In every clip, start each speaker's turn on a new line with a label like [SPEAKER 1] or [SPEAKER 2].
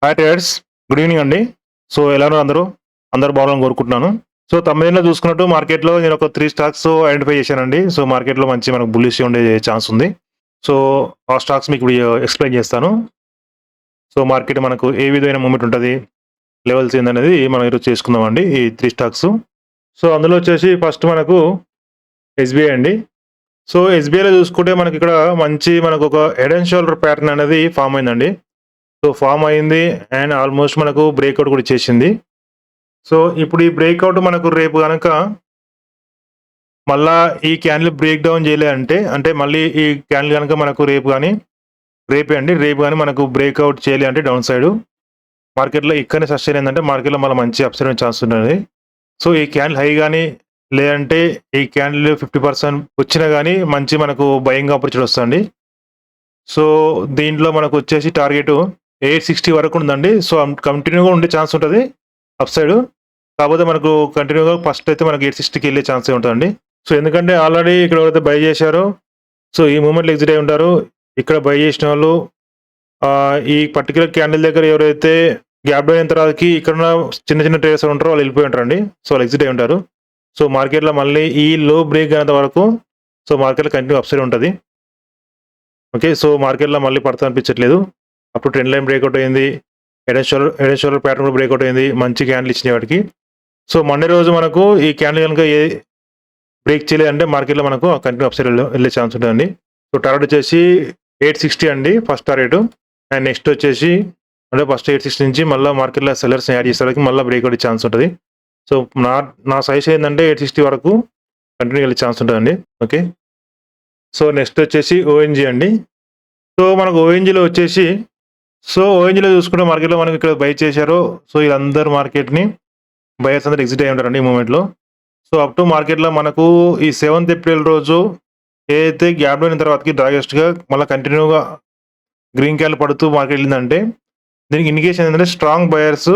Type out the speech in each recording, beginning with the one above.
[SPEAKER 1] Hi traders, good evening అండి. So ఎలా ఉన్నారు అందరూ? అందరూ బాగున్నారని కోరుకుంటున్నాను. సో తమిళలో చూసుకున్నట్టు మార్కెట్‌లో నేను ఒక 3 స్టాక్స్ ఐడెంటిఫై చేశానండి. సో మార్కెట్‌లో మంచి మనకు బుల్లిష్ ఉండే ఛాన్స్ ఉంది. సో ఆ స్టాక్స్ మీకు ఇప్పుడు ఎక్స్‌ప్లెయిన్ చేస్తాను. సో మార్కెట్ మనకు ఏ విధమైన మూవ్‌మెంట్ ఉంటది, లెవెల్స్ ఏందనేది మనం ఈరోజు చేసుకుందామండి ఈ 3 స్టాక్స్. సో అందులో వచ్చేసి ఫస్ట్ మనకు ఎస్‌బీఐ అండి. సో ఎస్‌బీఐలో చూసుకుంటే మనకిక్కడ మంచి మనకొక హెడ్ అండ్ షోల్డర్ ప్యాటర్న్ అనేది ఫార్మ్ అయిందండి. సో ఫార్మ్ అయింది అండ్ ఆల్మోస్ట్ మనకు బ్రేక్‌ఔట్ కూడా ఇచ్చేసింది. సో ఇప్పుడు ఈ బ్రేక్‌ఔట్ మనకు రేపు గనక మళ్ళా ఈ క్యాండిల్ బ్రేక్ డౌన్ చేయలేదంటే, అంటే మళ్ళీ ఈ క్యాండిల్ గనక మనకు రేపు గాని, రేపే అండి. రేపు గాని మనకు బ్రేక్‌ఔట్ చేయాలి అంటే డౌన్ సైడ్ మార్కెట్‌లో ఇక్కడనే సస్టైన్ అయిందంటే మార్కెట్‌లో మళ్ళీ మంచి అప్‌సైడ్ వచ్చే ఛాన్స్ ఉన్నది. సో ఈ క్యాండిల్ హై గాని, లేదంటే ఈ క్యాండిల్ 50% వచ్చినా గాని మంచి మనకు బయింగ్ ఆపర్చునిటీ వస్తదండి. సో దీంట్లో మనకొచ్చేసి టార్గెట్ 860 వరకు ఉందండి. సో కంటిన్యూగా ఉండే ఛాన్స్ ఉంటది అప్ సైడ్. కాకపోతే మనకు కంటిన్యూగా ఫస్ట్ అయితే మనకి 860కి వెళ్ళే ఛాన్సే ఉంటదండి. సో ఎందుకంటే ఆల్రెడీ ఇక్కడ ఎవరైతే బై చేశారో, సో ఈ మూవ్‌మెంట్‌లో ఎగ్జిట్ అయ్యి ఉంటారు. ఇక్కడ బై చేసిన వాళ్ళు ఈ పర్టిక్యులర్ క్యాండిల్ దగ్గర ఎవరైతే గ్యాప్ డౌన్ అయిన తర్వాతకి ఇక్కడున్న చిన్న చిన్న ట్రేడర్స్ ఉంటారో వాళ్ళు వెళ్ళిపోయి ఉంటారండి. సో వాళ్ళు ఎగ్జిట్ అయ్యి ఉంటారు. సో మార్కెట్‌లో మళ్ళీ ఈ లో బ్రేక్ అయినంత వరకు సో మార్కెట్‌లో కంటిన్యూ అప్ సైడ్ ఉంటది. ఓకే. సో మార్కెట్‌లో మళ్ళీ పడతదనిపించట్లేదు. అప్పుడు ట్రెండ్ లైన్ బ్రేక్‌ఔట్ అయింది. హెడ్ అండ్ షోల్డర్ ప్యాటర్న్ కూడా బ్రేక్‌ఔట్ అయింది. మంచి క్యాండిల్ ఇచ్చినాయి వాటికి. సో మండే రోజు మనకు ఈ క్యాండిల్ గనుక బ్రేక్ చేయలేదంటే మార్కెట్‌లో మనకు కంటిన్యూ అప్ సైడ్ వెళ్ళే ఛాన్స్ ఉంటదండి. సో టార్గెట్ వచ్చేసి 860 అండి ఫస్ట్ టార్గెట్. అండ్ నెక్స్ట్ వచ్చేసి అంటే ఫస్ట్ 860 నుంచి మళ్ళా మార్కెట్‌లో సెల్లర్స్‌ని యాడ్ చేసేసరికి మళ్ళా బ్రేక్‌ఔట్ ఛాన్స్ ఉంటది. సో నా సజెషన్ ఏందంటే 860 వరకు కంటిన్యూ వెళ్ళే ఛాన్స్ ఉంటదండి. ఓకే. సో నెక్స్ట్ వచ్చేసి ఓఎన్జీ అండి. సో మనకు ఓఎన్జీలో వచ్చేసి ఓఎన్జీలో చూసుకుంటే మార్కెట్‌లో మనకి ఇక్కడ బై చేశారో, సో వీళ్ళందరూ మార్కెట్‌ని బయర్స్ అందరూ ఎగ్జిట్ అయ్యి ఉంటారండి ఈ మూవ్‌మెంట్‌లో. సో అప్ టు మార్కెట్‌లో మనకు ఈ 7థ్ ఏప్రిల్ రోజు ఏదైతే గ్యాప్ డౌన్ అయిన తర్వాతకి డ్రాగెస్ట్‌గా మళ్ళీ కంటిన్యూగా గ్రీన్ క్యాండిల్ పడుతూ మార్కెట్ వెళ్ళిందంటే దీనికి ఇండికేషన్ ఏంటంటే స్ట్రాంగ్ బయర్స్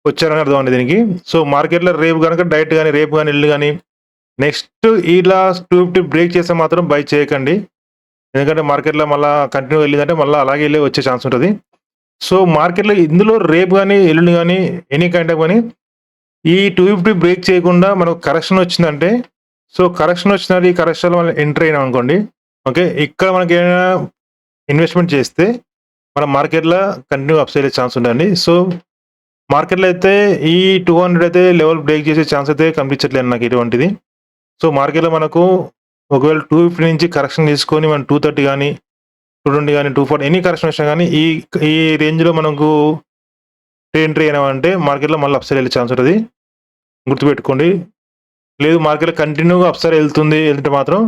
[SPEAKER 1] వచ్చారని అర్థం అండి దీనికి. సో మార్కెట్‌లో రేపు గనక డైరెక్ట్ గాని, రేపు గాని, ఎల్లుండి గాని నెక్స్ట్ ఇలా 250 బ్రేక్ చేస్తే మాత్రం బై చేయకండి. ఎందుకంటే మార్కెట్‌లో మళ్ళా కంటిన్యూ వెళ్ళిందంటే మళ్ళీ అలాగే వెళ్ళి వచ్చే ఛాన్స్ ఉంటది. సో మార్కెట్‌లో ఇందులో రేపు గాని, ఎల్లుండి గాని ఎనీ కైండ్ ఆఫ్ గాని ఈ 250 బ్రేక్ చేయకుండా మనకు కరెక్షన్ వచ్చిందంటే, సో కరెక్షన్ వచ్చినది ఈ కరెక్షన్‌లో మనం ఎంటర్ అయినాం అనుకోండి. ఓకే. ఇక్కడ మనకి ఏమైనా ఇన్వెస్ట్‌మెంట్ చేస్తే మన మార్కెట్‌లో కంటిన్యూ అప్ సైడ్ ఛాన్స్ ఉంటదండి. సో మార్కెట్‌లో అయితే ఈ 200 అయితే లెవెల్ బ్రేక్ చేసే ఛాన్స్ అయితే కనిపించట్లేదు నాకు ఎటువంటిది. సో మార్కెట్‌లో మనకు ఒకవేళ 250 నుంచి కరెక్షన్ తీసుకొని మనం 230 గాని, 220 గాని, 240 ఎనీ కరెక్షన్ వచ్చినా గాని ఈ రేంజ్‌లో మనకు ఎంట్రీ అయినామంటే మార్కెట్‌లో మళ్ళీ అప్ సైడ్ వెళ్ళే ఛాన్స్ ఉంటది. గుర్తుపెట్టుకోండి. లేదు మార్కెట్‌లో కంటిన్యూగా అప్ సైడ్ వెళ్తే మాత్రం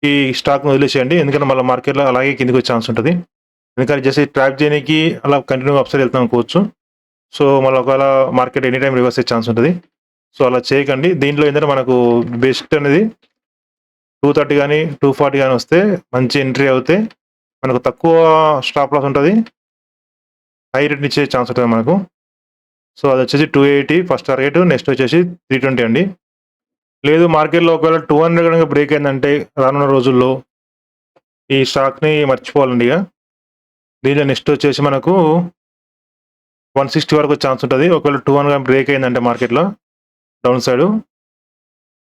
[SPEAKER 1] ఈ స్టాక్‌ని వదిలేసేయండి. ఎందుకంటే మళ్ళీ మార్కెట్‌లో అలాగే కిందకి వచ్చే ఛాన్స్ ఉంటది. ఎందుకంటే జస్ట్ ట్రాప్ చేయనీకి అలా కంటిన్యూగా అప్ సైడ్ వెళ్తాం అనుకోవచ్చు. సో మళ్ళీ ఒకవేళ మార్కెట్ ఎనీ టైమ్ రివర్స్ అయ్యే ఛాన్స్ ఉంటది. సో అలా చేయకండి. దీంట్లో ఏంటంటే మనకు బెస్ట్ అనేది 230 గాని, 240 గాని వస్తే మంచి ఎంట్రీ అవుతే మనకు తక్కువ స్టాప్ లాస్ ఉంటది. హై రిటర్న్ ఇచ్చే ఛాన్స్ ఉంటది మనకు. సో అదొచ్చేసి 280 ఫస్ట్ టార్గెట్. నెక్స్ట్ వచ్చేసి 320 అండి. లేదు మార్కెట్‌లో ఒకవేళ 200 గనక బ్రేక్ అయిందంటే రానున్న రోజుల్లో ఈ స్టాక్‌ని మర్చిపోవాలండి ఇగ. దీంట్లో నెక్స్ట్ వచ్చేసి మనకు 160 వరకు వచ్చే ఛాన్స్ ఉంటది. ఒకవేళ 200 గాని బ్రేక్ అయిందంటే మార్కెట్‌లో డౌన్ సైడ్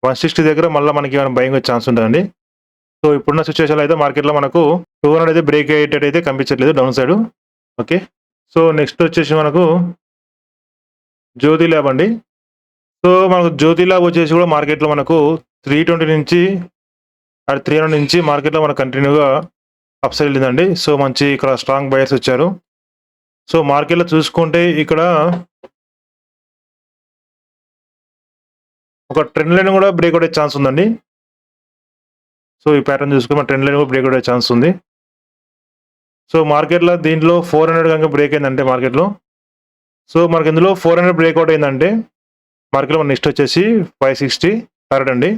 [SPEAKER 1] 160 దగ్గర మళ్ళా మనకి ఏమైనా బయింగ్ వచ్చే ఛాన్స్ ఉంటదండి. సో ఇప్పుడున్న సిట్యుయేషన్‌లో అయితే మార్కెట్‌లో మనకు 200 అయితే బ్రేక్ అయ్యేటట్టయితే కనిపించట్లేదు down side. Okay. So next వచ్చేసి మనకు జ్యోతి ల్యాబ్ అండి. సో మనకు జ్యోతి ల్యాబ్ వచ్చేసి కూడా మార్కెట్‌లో మనకు 320 నుంచి 300 నుంచి మార్కెట్‌లో మనకు కంటిన్యూగా అప్ సైడ్ వెళ్ళిందండి. సో మంచి ఇక్కడ స్ట్రాంగ్ బయర్స్ వచ్చారు. సో మార్కెట్‌లో చూసుకుంటే ఇక్కడ ఒక ట్రెండ్ లైన్ కూడా బ్రేక్‌ఔట్ అయ్యే ఛాన్స్ ఉందండి. సో ఈ ప్యాటర్న్ చూసుకుంటే మన ట్రెండ్ లైన్ కూడా బ్రేక్‌ఔట్ అయ్యే ఛాన్స్ ఉంది. సో మార్కెట్‌లో దీంట్లో 400 గనుక బ్రేక్ అయిందంటే మార్కెట్‌లో, సో మనకి ఇందులో 400 బ్రేక్‌ఔట్ అయిందంటే మార్కెట్‌లో మన నెక్స్ట్ వచ్చేసి 560 టార్గెట్ అండి.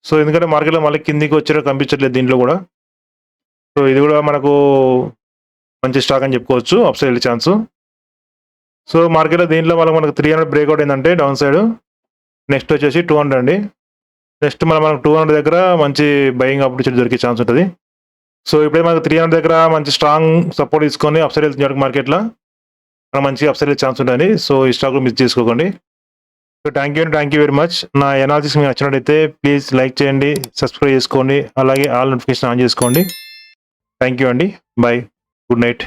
[SPEAKER 1] సో ఎందుకంటే మార్కెట్‌లో మళ్ళీ కిందికి వచ్చేటట్టు కనిపించట్లేదు దీంట్లో కూడా. సో ఇది కూడా మనకు మంచి స్టాక్ అని చెప్పుకోవచ్చు అప్ సైడ్ వెళ్ళే ఛాన్స్. సో మార్కెట్‌లో దీంట్లో మనకు 300 బ్రేక్‌ఔట్ అయిందంటే డౌన్ సైడ్. నెక్స్ట్ వచ్చేసి 200 అండి. నెక్స్ట్ మనకు 200 దగ్గర మంచి బయింగ్ ఆపర్చునిటీ దొరికే ఛాన్స్ ఉంటది. సో ఇప్పుడే మనకు 300 దగ్గర మంచి స్ట్రాంగ్ సపోర్ట్ తీసుకొని అప్సైడ్ వెళ్తుంది మార్కెట్లో, మనం మంచిగా అప్సైడ్ వెళ్ళే ఛాన్స్ ఉంటుంది. సో ఈ స్టాక్ మిస్ చేసుకోకండి. So thank you very much. నా ఎనాలిసిస్ మీకు నచ్చినట్టయితే ప్లీజ్ లైక్ చేయండి, సబ్స్క్రైబ్ చేసుకోండి, అలాగే ఆల్ నోటిఫికేషన్ ఆన్ చేసుకోండి. థ్యాంక్ యూ అండి. Bye, good night.